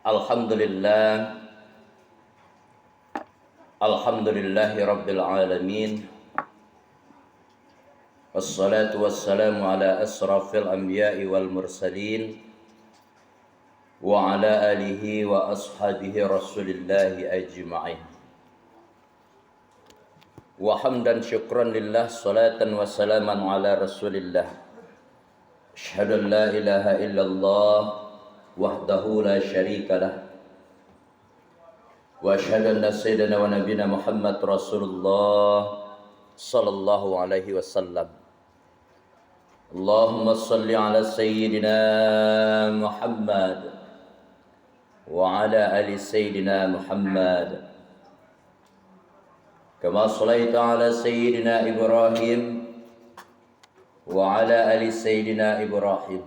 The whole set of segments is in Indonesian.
Alhamdulillah, alhamdulillahi rabbil alamin. Wassalatu wassalamu ala asrafil anbiya'i wal mursalin wa ala alihi wa ashabihi rasulillahi ajma'in. Wa hamdan syukran lillah, salatan wa salaman ala rasulillah. Asyhadu an la ilaha illallah wahdahu la syarika lah. Wa asyhadu anna sayyidina wa nabiyana Muhammad Rasulullah sallallahu alaihi wasallam. Allahumma salli ala sayyidina Muhammad wa ala ali sayyidina Muhammad kama sallaita ala sayyidina Ibrahim wa ala ali sayyidina Ibrahim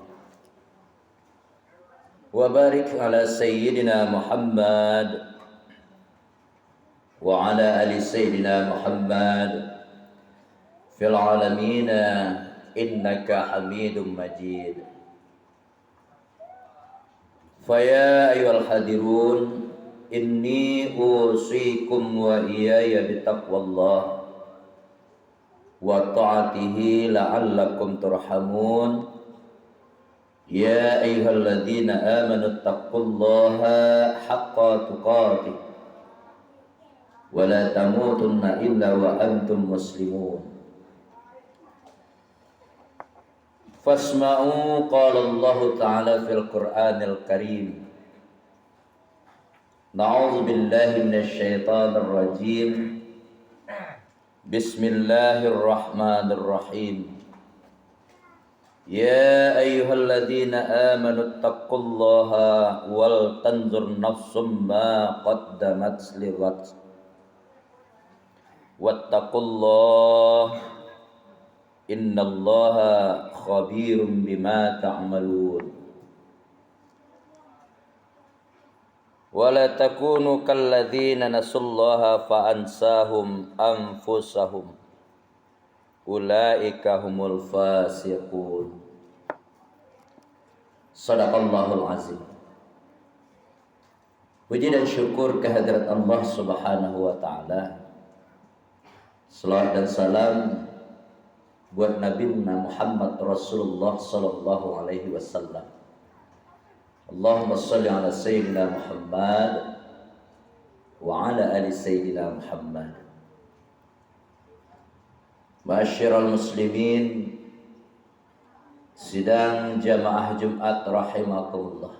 wa barik ala sayyidina Muhammad wa ala ali sayyidina Muhammad fil alamin innaka Hamidum Majid. Faya ayyuhal hadirun, inni usikum wa iyaya bitaqwallah wa ta'atihi la'allakum turhamun. Ya ayyuhalladzina amanu taqullaha haqqa tuqatih wa la tamutunna illa wa antum muslimun. Fasma'u qala Allah ta'ala fil Qur'anil Karim. Na'udzu billahi minasy syaithanir rajim. Bismillahirrahmanirrahim. Ya ayyuhalladzina amanu taqullaha wal tanzur nafsum ma qaddamat lighad. Wattaqullah innallaha khabirum bima ta'malun. Wala takunu kalladzina nasullaha fa ansahum anfusahum ulaika humul fasiqun. Shadaqallahul azim. Puji dan syukur kehadirat Allah Subhanahu wa taala. Salawat dan salam buat Nabi Muhammad Rasulullah sallallahu alaihi wasallam. Allahumma shalli ala sayyidina Muhammad wa ala ali sayyidina Muhammad. Ma'asyiral muslimin, sidang jamaah Jumat rahimakumullah.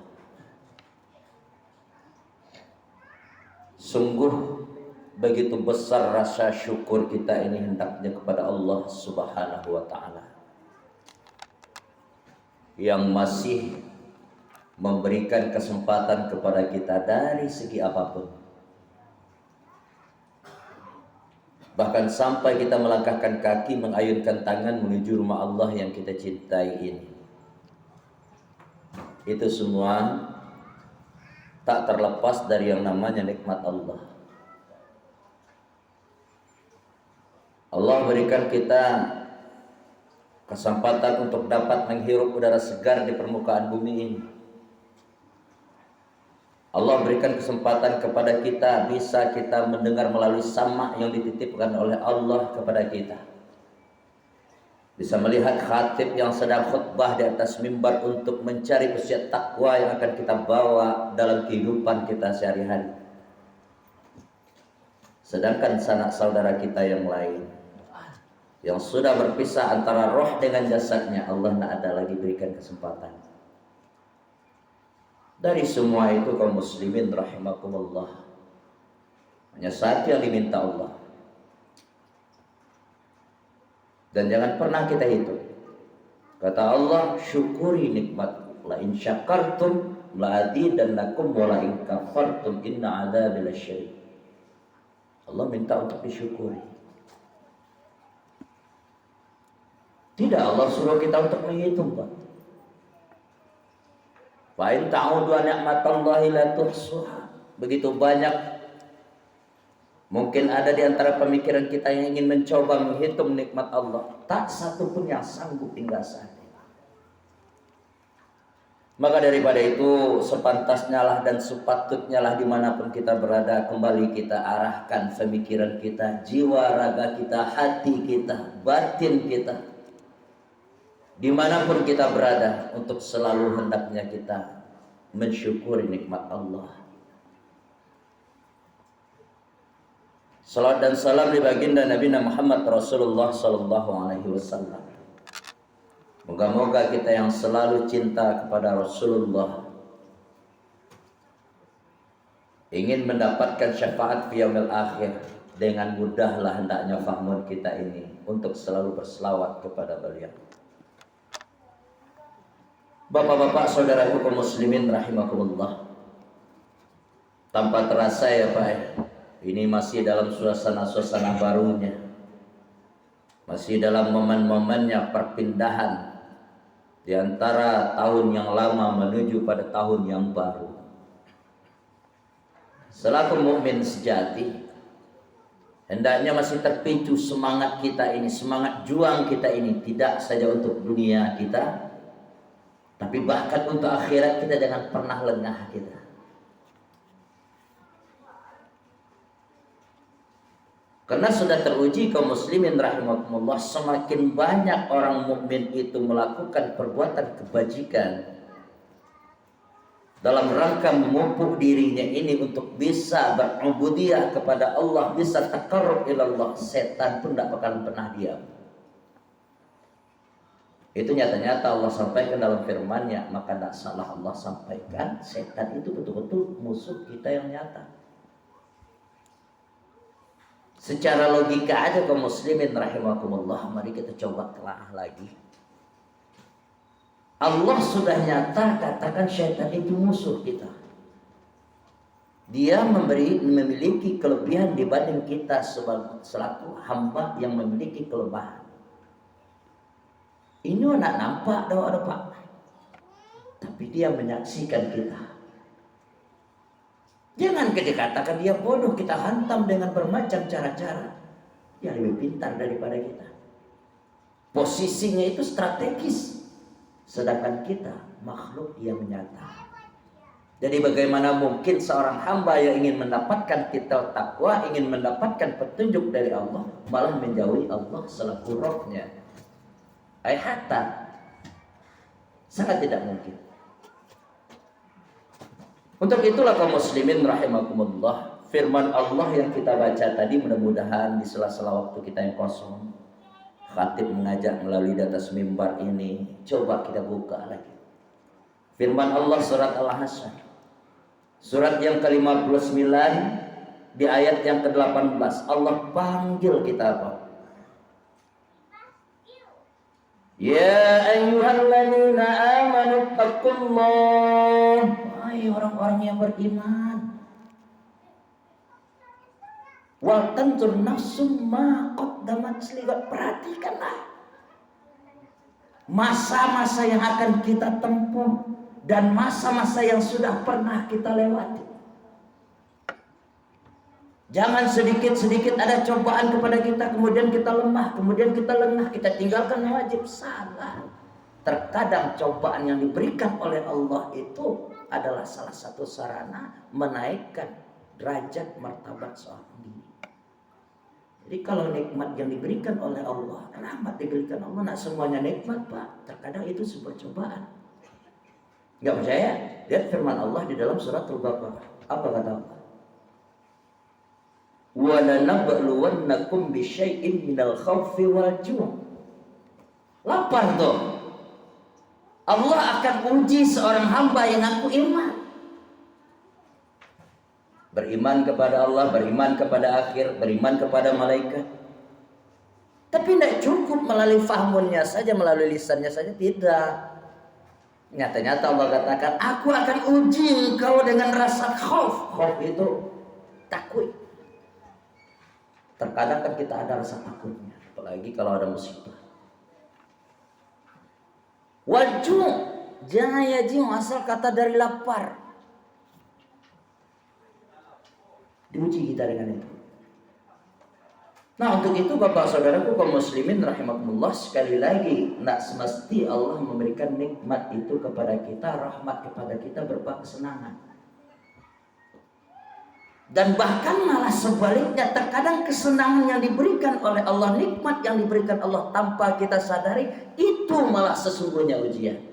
Sungguh begitu besar rasa syukur kita ini hendaknya kepada Allah Subhanahu wa ta'ala yang masih memberikan kesempatan kepada kita dari segi apapun. Bahkan sampai kita melangkahkan kaki, mengayunkan tangan menuju rumah Allah yang kita cintai ini. Itu semua tak terlepas dari yang namanya nikmat Allah. Allah berikan kita kesempatan untuk dapat menghirup udara segar di permukaan bumi ini. Allah berikan kesempatan kepada kita bisa kita mendengar melalui sama yang dititipkan oleh Allah kepada kita. Bisa melihat khatib yang sedang khutbah di atas mimbar untuk mencari usia takwa yang akan kita bawa dalam kehidupan kita sehari-hari. Sedangkan sanak saudara kita yang lain yang sudah berpisah antara roh dengan jasadnya, Allah tidak ada lagi berikan kesempatan. Dari semua itu kaum muslimin rahimakumullah, hanya satu yang diminta Allah. Dan jangan pernah kita hitung. Kata Allah, syukuri nikmatku. La in syakartum la azidannakum wa la in kafartum inna adzabi lasyadid. Allah minta untuk disyukuri. Tidak Allah suruh kita untuk menghitung, Pak. Fa in ta'udu ni'matallahi la tuhsuha. Begitu banyak mungkin ada di antara pemikiran kita yang ingin mencoba menghitung nikmat Allah. Tak satu pun yang sanggup hingga saat ini. Maka daripada itu sepantasnya lah dan sepatutnya lah dimanapun kita berada, kembali kita arahkan pemikiran kita, jiwa raga kita, hati kita, batin kita, dimanapun kita berada, untuk selalu hendaknya kita mensyukuri nikmat Allah. Salawat dan salam di baginda Nabi Muhammad Rasulullah sallallahu alaihi wasallam. Moga-moga kita yang selalu cinta kepada Rasulullah, ingin mendapatkan syafaat di yaumil akhir, dengan mudahlah hendaknya fahmun kita ini untuk selalu berselawat kepada beliau. Bapak-bapak, saudaraku kaum muslimin rahimakumullah. Tanpa terasa ya Pak, ini masih dalam suasana-suasana barunya, masih dalam momen-momennya perpindahan di antara tahun yang lama menuju pada tahun yang baru. Selaku mukmin sejati, hendaknya masih terpicu semangat kita ini, semangat juang kita ini, tidak saja untuk dunia kita, tapi bahkan untuk akhirat kita, jangan pernah lengah kita. Karena sudah teruji kaum muslimin rahimakumullah, semakin banyak orang mukmin itu melakukan perbuatan kebajikan dalam rangka memupuk dirinya ini untuk bisa berubudiyah kepada Allah, bisa taqarrub ilallah, setan pun tidak akan pernah diam. Itu nyata-nyata Allah sampaikan dalam firman-Nya, maka tidak salah Allah sampaikan, setan itu betul-betul musuh kita yang nyata. Secara logika aja kaum muslimin rahimakumullah, mari kita coba telah lagi. Allah sudah nyata katakan syaitan itu musuh kita. Dia memiliki kelebihan dibanding kita selaku hamba yang memiliki kelemahan. Ini nak nampak doa Pak, tapi dia menyaksikan kita. Jangan kita katakan dia bodoh, kita hantam dengan bermacam cara-cara. Dia lebih pintar daripada kita. Posisinya itu strategis, sedangkan kita makhluk yang nyata. Jadi bagaimana mungkin seorang hamba yang ingin mendapatkan kitab takwa, ingin mendapatkan petunjuk dari Allah, malah menjauhi Allah selaku Rabb-nya? Hatta sangat tidak mungkin. Untuk itulah kaum muslimin rahimakumullah, firman Allah yang kita baca tadi, mudah-mudahan di sela-sela waktu kita yang kosong, khatib mengajak melalui di atas mimbar ini, coba kita buka lagi firman Allah surat Al-Hasyr, surat yang ke-59 di ayat yang ke-18. Allah panggil kita apa? Ya ayyuhalladzina amanu taqullah, wahai orang-orang yang beriman, wal tanzur nafsum ma qaddamat ligat, perhatikanlah masa-masa yang akan kita tempuh dan masa-masa yang sudah pernah kita lewati. Jangan sedikit-sedikit ada cobaan kepada kita, kemudian kita lemah, kemudian kita lengah, kita tinggalkan wajib. Salah. Terkadang cobaan yang diberikan oleh Allah itu adalah salah satu sarana menaikkan derajat martabat seorang diri. Jadi kalau nikmat yang diberikan oleh Allah, rahmat diberikan Allah, nak semuanya nikmat Pak. Terkadang itu sebuah cobaan. Enggak percaya? Lihat firman Allah di dalam surat Al-Baqarah. Apa kata Allah? Wa lanabluwannakum bisyai'in minal khawfi wal ju'. Lapar tuh. Allah akan uji seorang hamba yang ngaku iman. Beriman kepada Allah, beriman kepada akhir, beriman kepada malaikat. Tapi tidak cukup melalui fahmunnya saja, melalui lisannya saja, tidak. Nyata-nyata Allah katakan, aku akan uji engkau dengan rasa khauf. Khauf itu takut. Terkadang kan kita ada rasa takutnya, apalagi kalau ada musibah. Waju, jangan yaji, asal kata dari lapar. Diuji kita dengan itu. Nah, untuk itu Bapak Saudaraku kaum muslimin rahimakumullah, sekali lagi nak semesti Allah memberikan nikmat itu kepada kita, rahmat kepada kita berupa kesenangan. Dan bahkan malah sebaliknya, terkadang kesenangan yang diberikan oleh Allah, nikmat yang diberikan Allah tanpa kita sadari, itu malah sesungguhnya ujian.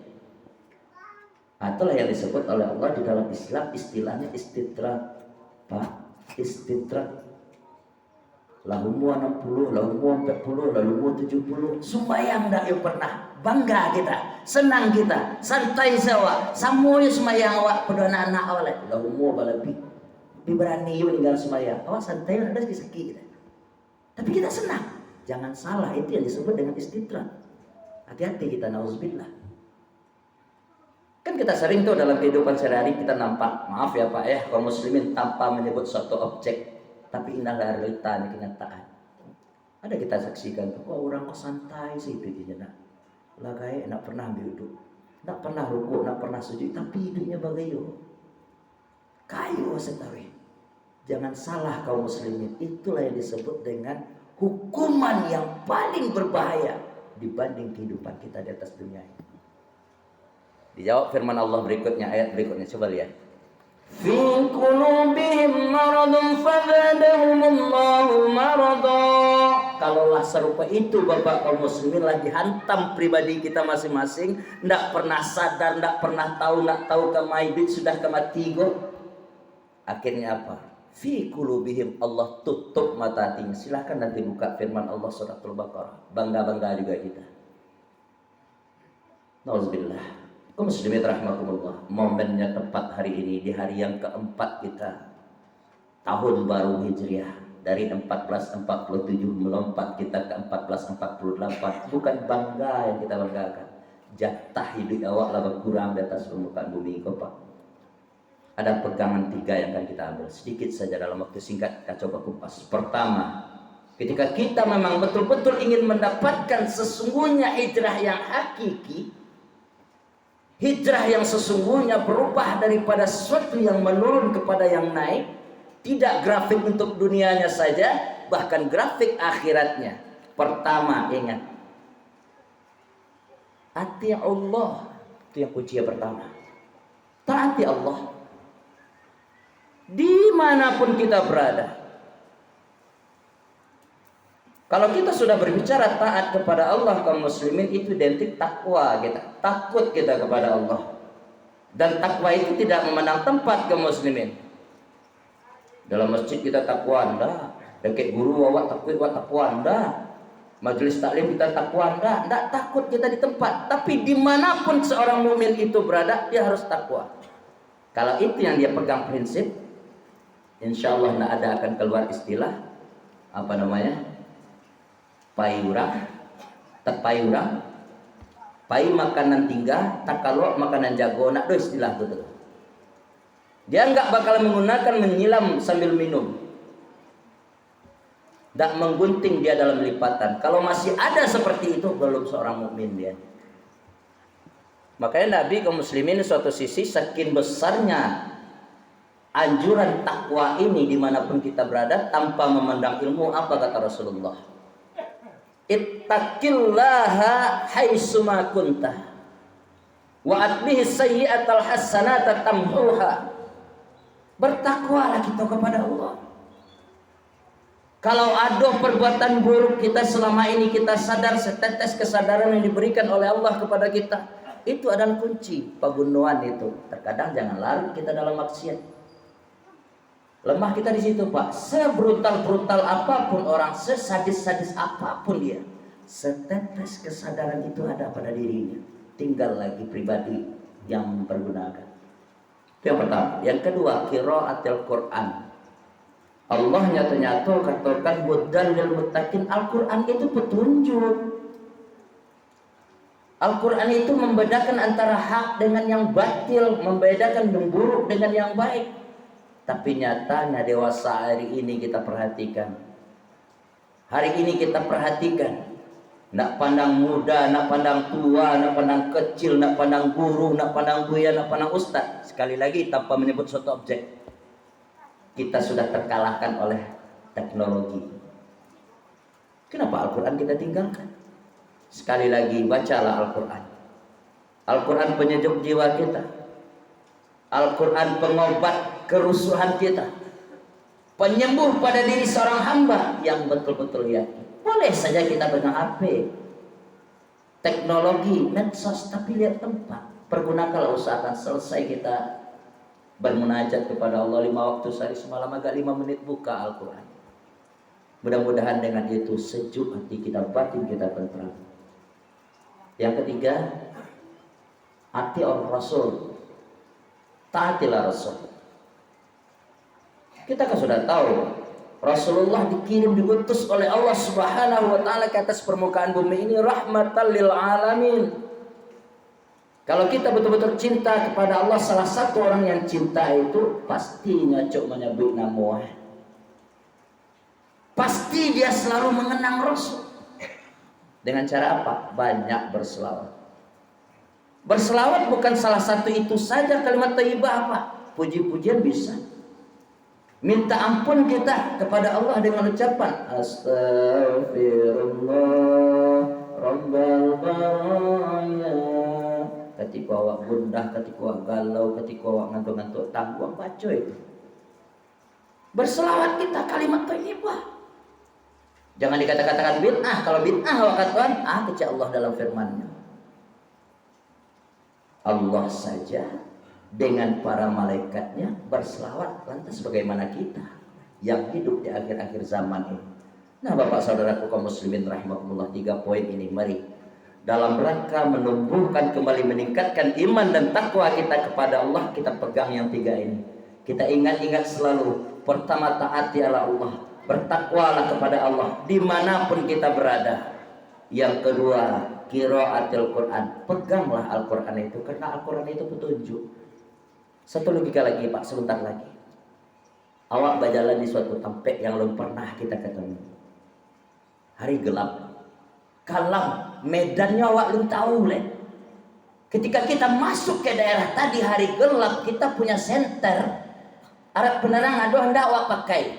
Itulah yang disebut oleh Allah di dalam Islam, istilahnya istidrak. Pak, istidrak. Lahumu 60, lahumu 40, lahumu 70. Sembayang dah yang pernah. Bangga kita, senang kita, santai sawa. Samunya sembayang awak pedona anak awak. Lahumu lebih. Berani you tinggal sembayang. Awak santai ada sakit kita. Tapi kita senang. Jangan salah, itu yang disebut dengan istidrak. Hati-hati kita, nauzubillah. Kan kita sering tuh dalam kehidupan sehari-hari kita nampak, maaf ya Pak ya, kaum muslimin tanpa menyebut suatu objek, tapi indah realita ini kenyataan. Ada kita saksikan tuh, oh orang kok santai sih hidupnya nak. Lah kayak nak pernah duduk, nak pernah rukuk, nak pernah sujud, tapi hidupnya bagayo. Kayu setawi. Jangan salah kaum muslimin, itulah yang disebut dengan hukuman yang paling berbahaya dibanding kehidupan kita di atas dunia ini. Dijawab firman Allah berikutnya, ayat berikutnya, coba lihat. Fi qulubihim maradun fazadahumullahu marada. Kalaulah serupa itu Bapak kaum muslimin lagi hantam pribadi kita masing-masing, ndak pernah sadar, ndak pernah tahu, nak tahu kamaidit sudah kematigo. Akhirnya apa? Fi qulubihim, Allah tutup mata hatinya. Silahkan nanti buka firman Allah surat Al-Baqarah. Bangga-bangga juga kita. Nauzubillah. Kaum muslimin rahimakumullah, momennya tepat hari ini, di hari yang keempat kita tahun baru Hijriah, dari 1447 melompat kita ke 1448. Bukan bangga yang kita banggakan, jatah hidup awak lah berkurang di atas permukaan bumi kau Pak. Ada pegangan 3 yang akan kita ambil sedikit saja dalam waktu singkat, kita coba kupas. Pertama, ketika kita memang betul-betul ingin mendapatkan sesungguhnya hijrah yang hakiki, hijrah yang sesungguhnya berubah daripada sesuatu yang menurun kepada yang naik, tidak grafik untuk dunianya saja, bahkan grafik akhiratnya. Pertama, ingat, taati Allah, itu yang kunci yang pertama. Taati Allah dimanapun kita berada. Kalau kita sudah berbicara taat kepada Allah kaum muslimin, itu identik takwa kita, takut kita kepada Allah. Dan takwa itu tidak memandang tempat kaum muslimin. Dalam masjid kita takwa anda, dekat guru awak takwa anda, majelis taklim kita takwa anda, tidak takut kita di tempat. Tapi dimanapun seorang mukmin itu berada, dia harus takwa. Kalau itu yang dia pegang prinsip, insya Allah tidak ada akan keluar istilah apa namanya, payurang, terpayurang, pai makanan tinggal, tak kalau makanan jago, nak do istilah itu. Dia enggak bakal menggunakan menyilam sambil minum, tak menggunting dia dalam lipatan. Kalau masih ada seperti itu, belum seorang mukmin dia. Makanya Nabi kaum muslimin suatu sisi saking besarnya anjuran takwa ini dimanapun kita berada, tanpa memandang ilmu, apa kata Rasulullah? Ittaqillaha haitsuma kunta wa atbihi sayyi'atal hasanata tamhuha. Bertakwalah kita kepada Allah. Kalau ada perbuatan buruk kita selama ini, kita sadar, setetes kesadaran yang diberikan oleh Allah kepada kita, itu adalah kunci pembunuhan itu. Terkadang jangan larut kita dalam maksiat. Lemah kita di situ Pak. Sebrutal-brutal apapun orang, sesadis-sadis apapun dia, setetes kesadaran itu ada pada dirinya. Tinggal lagi pribadi yang mempergunakan. Itu yang pertama. Yang kedua, qiraatul Quran. Allah nyata-nyata katakan hudan lil muttaqin. Al-Quran itu petunjuk. Al-Quran itu membedakan antara hak dengan yang batil, membedakan yang buruk dengan yang baik. Tapi nyatanya dewasa hari ini kita perhatikan. Hari ini kita perhatikan. Nak pandang muda, nak pandang tua, nak pandang kecil, nak pandang guru, nak pandang buya, nak pandang ustaz. Sekali lagi tanpa menyebut suatu objek. Kita sudah terkalahkan oleh teknologi. Kenapa Al-Quran kita tinggalkan? Sekali lagi, bacalah Al-Quran. Al-Quran penyejuk jiwa kita. Al-Quran pengobat kerusuhan kita, penyembuh pada diri seorang hamba yang betul-betul yakin. Boleh saja kita pegang HP, teknologi, medsos, tapi lihat tempat. Pergunakanlah, usahakan selesai kita bermunajat kepada Allah 5 waktu sehari semalam, agak 5 menit buka Al-Quran. Mudah-mudahan dengan itu sejuk hati kita, batin kita tentram. Yang ketiga, hati orang Rasul. Taatilah Rasul. Kita kan sudah tahu Rasulullah dikirim, diutus oleh Allah Subhanahu wa taala ke atas permukaan bumi ini rahmatan lil alamin. Kalau kita betul-betul cinta kepada Allah, salah satu orang yang cinta itu pasti nyocok menyebut nama. Pasti dia selalu mengenang Rasul. Dengan cara apa? Banyak berselawat. Berselawat bukan salah satu itu saja kalimat thayyibah apa? Puji-pujian bisa. Minta ampun kita kepada Allah dengan ucapan Astaghfirullah Rabbal baraya. Ketika awak gundah, ketika awak galau, ketika awak ngantuk-ngantuk tangguh, baca itu. Berselawat kita kalimat thayyibah. Jangan dikatakan bid'ah. Kalau bid'ah awak katakan kecil Allah dalam firman-Nya. Allah saja dengan para malaikatnya berselawat, lantas bagaimana kita yang hidup di akhir-akhir zaman ini? Nah, Bapak saudaraku kaum muslimin rahimakumullah, 3 poin ini mari dalam rangka menumbuhkan kembali, meningkatkan iman dan takwa kita kepada Allah, kita pegang yang 3 ini. Kita ingat-ingat selalu, pertama taati Allah, bertakwalah kepada Allah dimanapun kita berada. Yang kedua, qiraatul Quran, peganglah Al-Quran itu, karena Al-Quran itu petunjuk. Satu logika lagi Pak, sebentar lagi. Awak berjalan di suatu tempat yang belum pernah kita ketemu. Hari gelap, kalam, medannya awak belum tahu leh. Ketika kita masuk ke daerah tadi hari gelap, kita punya senter. Alat penerang aduh hendak awak pakai.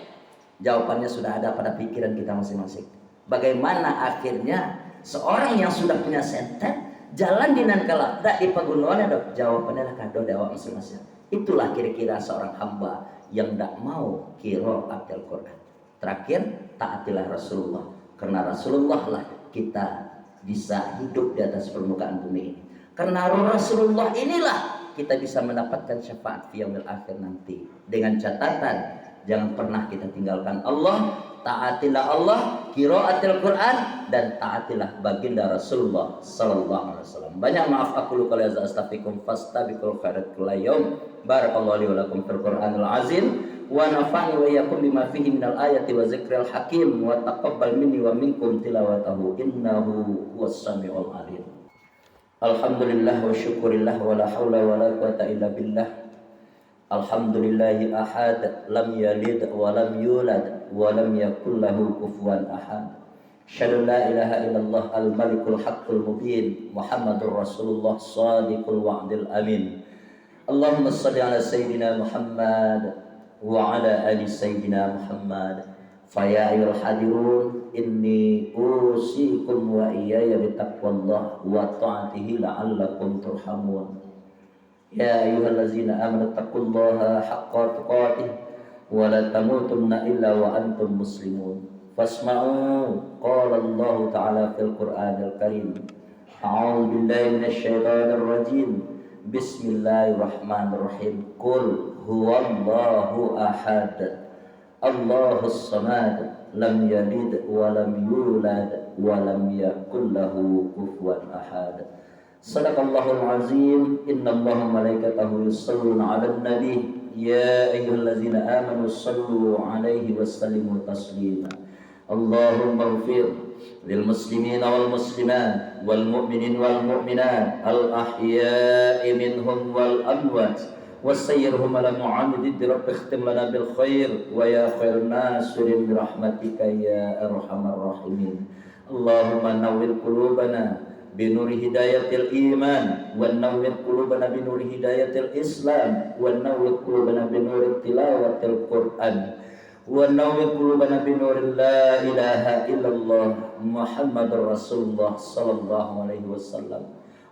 Jawabannya sudah ada pada pikiran kita masing-masing. Bagaimana akhirnya seorang yang sudah punya senter jalan di nan gelap, tak di pegunungan ada jawabannya lah kado awak masing-masing. Itulah kira-kira seorang hamba yang tidak mau qiraatul Quran. Terakhir, taatilah Rasulullah, karena Rasulullah lah kita bisa hidup di atas permukaan bumi ini. Karena Rasulullah inilah kita bisa mendapatkan syafaat di yaumil akhir nanti. Dengan catatan, jangan pernah kita tinggalkan Allah, taatilah Allah, qiraatul Quran, dan taatilah baginda Rasulullah sallallahu alaihi wasallam. Banyak maaf aku lupa ya, astaghfirukum fastabiqul khairat kullu yaum. Barakallahu li wa lakum fil Qur'anil azim wa nafa'ni wa iyyakum bima fihi minal ayati wa zikril hakim wa taqabbal minni wa minkum tilawatahu innahu huwas samiul alim. Alhamdulillah wa syukurillah wa la haula wa la quwata illa billah. Alhamdulillahi ahad, lam yalid wa lam yulad wa lam yakul lahu kufuwan ahad. Asyhadu la ilaha illallah al-malikul haqqul mubin, Muhammadur Rasulullah shadiqul wa'dil amin. Allahumma salli ala sayyidina Muhammad wa ala ali sayyidina Muhammad. Faya ayyuhal hadirun, inni usikum wa iyaya bitaqwallah wa ta'atihi la'allakum turhamun. Ya ayyuhallazina amanu taqullaha haqqa tuqatih wa la tamutunna illa wa antum muslimun. Fasma'u qala Allah ta'ala fil Qur'anil Karim. A'udzu billahi minasy syaithanir rajim. Bismillahirrahmanirrahim. Qul huwallahu ahad, Allahus samad, lam yalid wa lam yulad wa lam yakul lahu kufuwan ahad. Sadaqallahul azim. Innallaha malaikatahu yusholluna 'alan nabi. Ya ayyuhallazina amanu shallu 'alaihi wa sallimu taslima. Allahumma ighfir lil muslimina wal muslimat wal mu'minin wal mu'minat al ahya'i minhum wal amwat wasayyirhum ala mu'amidid rabbi ikhtim lana bil khair wa ya khairan nasirin bi rahmatika ya arhamar rahimin. Allahumma nawwir qulubana binuri hidayatil iman wa nawwir qulubana binuri hidayatil islam wa nawwir qulubana binuri tilawatil Qur'an ونور قلوبنا بنور لا إله إلا الله محمد رسول الله صلى الله عليه وسلم.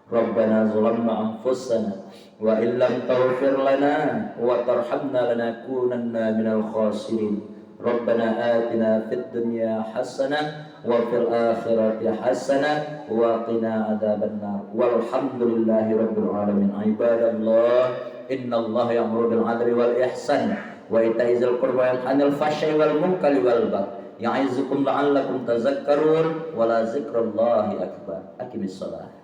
ربنا ظلمنا أنفسنا وإن لم تغفر لنا وترحمنا لنكونن من الخاسرين. ربنا آتنا في الدنيا حسنة وفي الآخرة حسنة وقنا عذاب النار. والحمد لله رب العالمين. عباد الله إن الله يأمر بالعدل والإحسان وإيتاء ذي القربى وينهى عن الفحشاء والمنكر والبغي يعظكم لعلكم تذكرون ولذكر الله أكبر. أقم الصلاة.